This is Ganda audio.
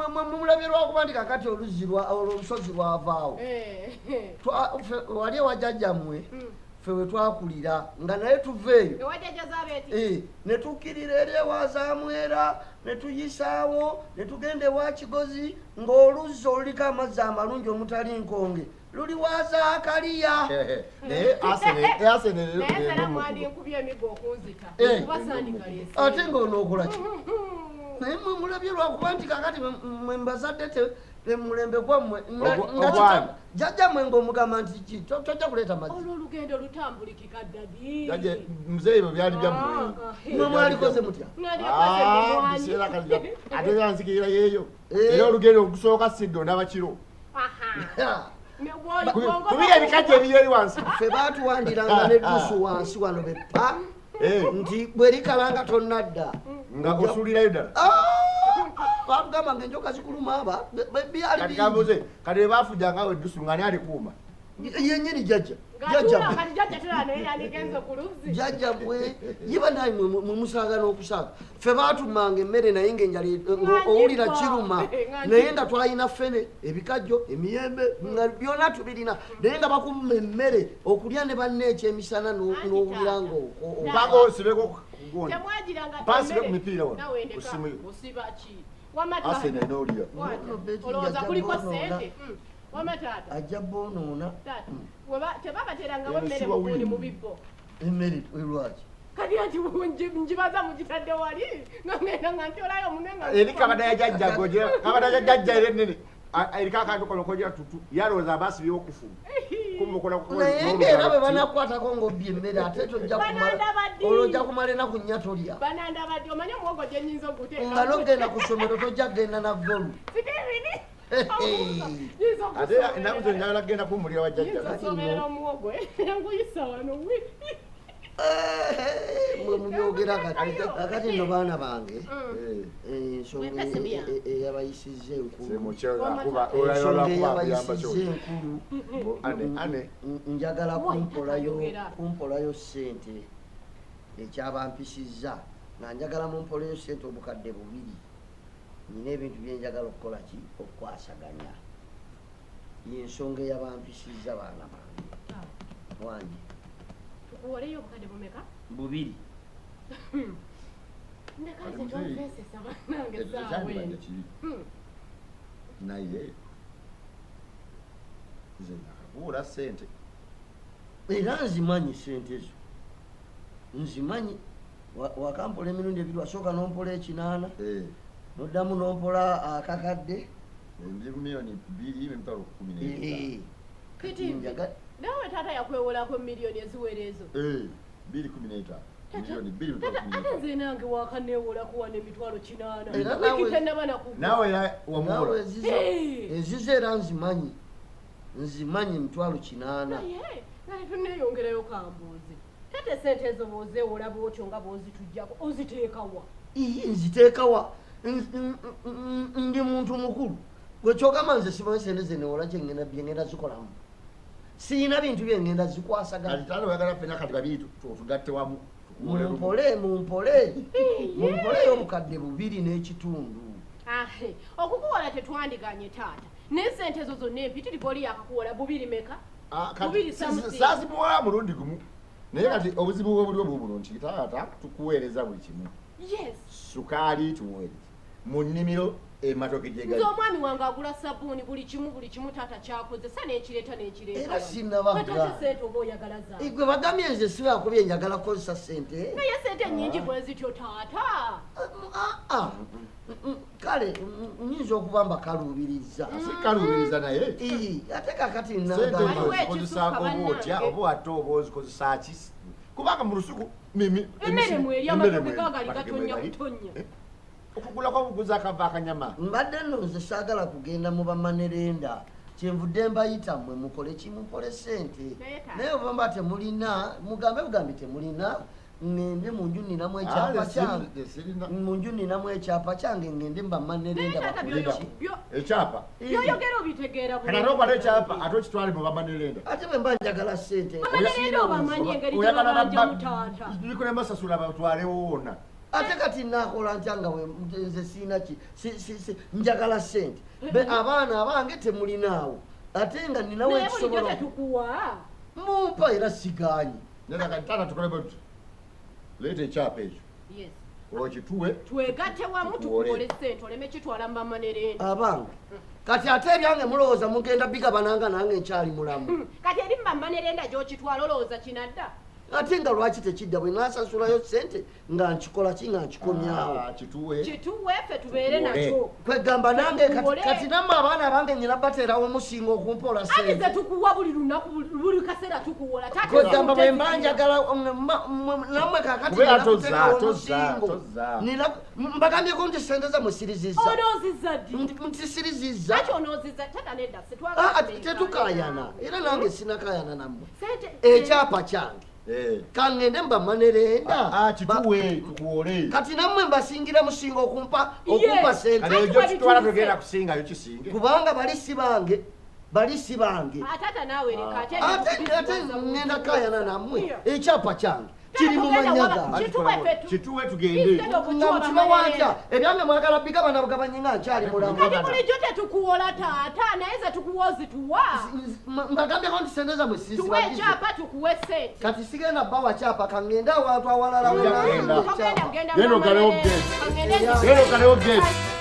mulabye lwakubandika kati olusozi lwavaawo wali ewajjajjammwe ffe we twakulira nga naye tuveeyo ne tukkirira eri ewazamwera ne tuyisaawo ne tugenda ewa Kigozi ng'oluzzi oluliko amazzi amalungi omutali nkonge luli wazaakaliya naye ate ng'onookola ki naye mwe mulabye lwakuba nti kakati mwe mbazadde mulembe gwammwe nga jjajjammwe ng'omugamba nti ki tojja kuleeta mazzi olwo olugendo lutambulikika ddadi muzeeyi bwe byali byammwe mwe mwalikoze mutya ate zanzikirira yeeyo era olugendo olusooka siddo ndaba kiro kubira ebikajja ebiri eri wansi ffe baatuwandiranga neddusu wansi wano beppa nti bwerikalanga tonnadda nga osuulirayo ddala batugamba nga enjoka zikuluma aba byali kati bafujjangawo eddusu nga ani alikuuma yenyini jjajja bwe yiba naye mwe musaaga n'okusaaga ffe baatumanga emmere naye ng'enjala owulira kiruma naye nga twalina ffene ebikajjo emiyembe nga byonna tubirina naye nga bakuma emmere okulya ne banne ekyemisana n'owulira mpaka osibeko pasibe ku mipiira wano osimuyo asene n'olya olowooza kuliko ssente Taata ajja boonoona tebabaterangawo emmere muguli mu bibbo emmere lwaki kati ati njibaza mugitadde wali nga ngenda nga ntyolayo omunwe nga eri kabada jajja era ennene eriko akantu kono kojera tutu yalowooza abasibyewo okufuma naye ngaera bwe banakwatako ng'obbye emmere ate olwojja kumala enaku nnya tolya banandabadde omanye omuwogo gye nnyinza okuteeka nga nogenda ku ssomero tojja kgenda na volu ate enaku zo njagala kgenda kuwumulira wajjajja omuwogwe nkuyisa wano mwe mubyogera kakati nno baana bange ensonga eyabayisizza enkulu njagala kumpolayo ssente ekyabampisizza nga njagala mumpolayo ssente obukadde 2 nina ebintu byenjagala okukola ki okukwasaganya yensonga eyabampisizza baana bange wange Waleyo obukadde bumeka? 2 ndekaze tonfesesa banange zaawe naye nze nakabuula ssente era nzimanyi ssente ezo nzimanyi wakampola emirundi ebiri wasooka nompola 8 noddamu nompola akakadde miliyoni 2.10 kiti nawe taata yakwewolako miliyoni eziwera ezo 2.15 ate nze nange wakaneewolako wana emitwalo 8 wiki tenaba nawe wamuwola ezizo era nzimanyi emitwalo 8 naye tuneeyongerayo kambuuzi tate sente ezo boozeewola bwotyo nga boozitujjako oziteekawa nziteekawa ndi muntu mukulu gwekyogamba nze simanyi sente zenewola byengenda zikolamu siina bintu byengenda zikwasagana fena kati babiri tugatte wamu mumpole y'obukadde 2 n'ekitundu okukuwola tetwandiganye taata n'esente ezo zonna empitirivu oli yakakuwola 2 meka sazimuwola mulundi gumu naye kati obuzibu bwe buli buno nti taata tukuweereza buli kimu sukaali tumuweereza mu nnimiro ematoke gyegali nze omwami wange agula sabbuuni buli kimu taata kyakoze sa n'ekireeta era sinnabaga sente oba oyagala zaawe gwe bagambye nze sibaakubye njagala kukozesa ssente naye sente nnyingi bwe zityo taata kale nyinza okuba mbakaluubiriza sikaluubiriza naye ate kakati nnakozesako oba otya oba ate oba ozikozesa ki kubanga mu lusuku emmere mweri amatoke gagali gatonya butonya okugulako obuguzi akava akanyama mbadde nno nze saagala kugenda mu bamanerenda kyenvudde mbayita mmwe mukole kimumpole ssente naye oba mba temulina bugambi temulina ngende munju ninamu ekyapa kyange ngende mbamanerenda bakoleki ekyapa yoyogera obitegeera bulungi ekyapa ate okitwale mu bamanerenda ate bwe mba njagala ssente bamanerenda obamanyi engeri gyebabanja mutaata bikole masasula batwalewo wonna ate kati nakola ntya we nze sina ki njagala ssente abaana abange temulinaawo ate nga ninawo ekisobola mumpa era sigaanyi Taata tukole bwettu leeta ekyapa ekyo okituwe twegatte wamu tukubole ssente oleme kitwala mu bamanerenda abange kati ate ebyange mulowooza mugenda bigabananga nange nkyali mulamu kati eri mu bamanerenda gy'okitwala olowooza kinadda ate nga lwaki tekidda bwe nasasulayo ssente nga nkikola ki nga nkikomyawo kituwe ffe tubeere nakyo kwegamba nange kati nammwe abaana abange nyina bateerawo musinga okumpola ate ze tukuwa buli lunaku buli kaseera tukuwola kwegamba bwe mba njagala nammwe kakati musingo mbagambyeko nti sente zammwe sirizizza nti sirizizza tetukayana era nange sinakayana nammwe ekyapa kyange kangende mbamanerenda kituwe tukuwole kati nammwe mbasingira musinga okumpa sente kubanga bali si bange ate ngenda kayana nammwe ekyapa kyange kiri mu mannya gange kituwe tugende nga mutima wantya ebyange mwagala bigabana bugabanye nga nkyali mulamu bulijjo tetukuwola taata naye ze tukuwa ozituwa mbagambyeko nti sente zammwe tuwe ekyapa tukuwe ssente kati sigenda bbawa kyapa kangende awantu awalala genda ogalewo gate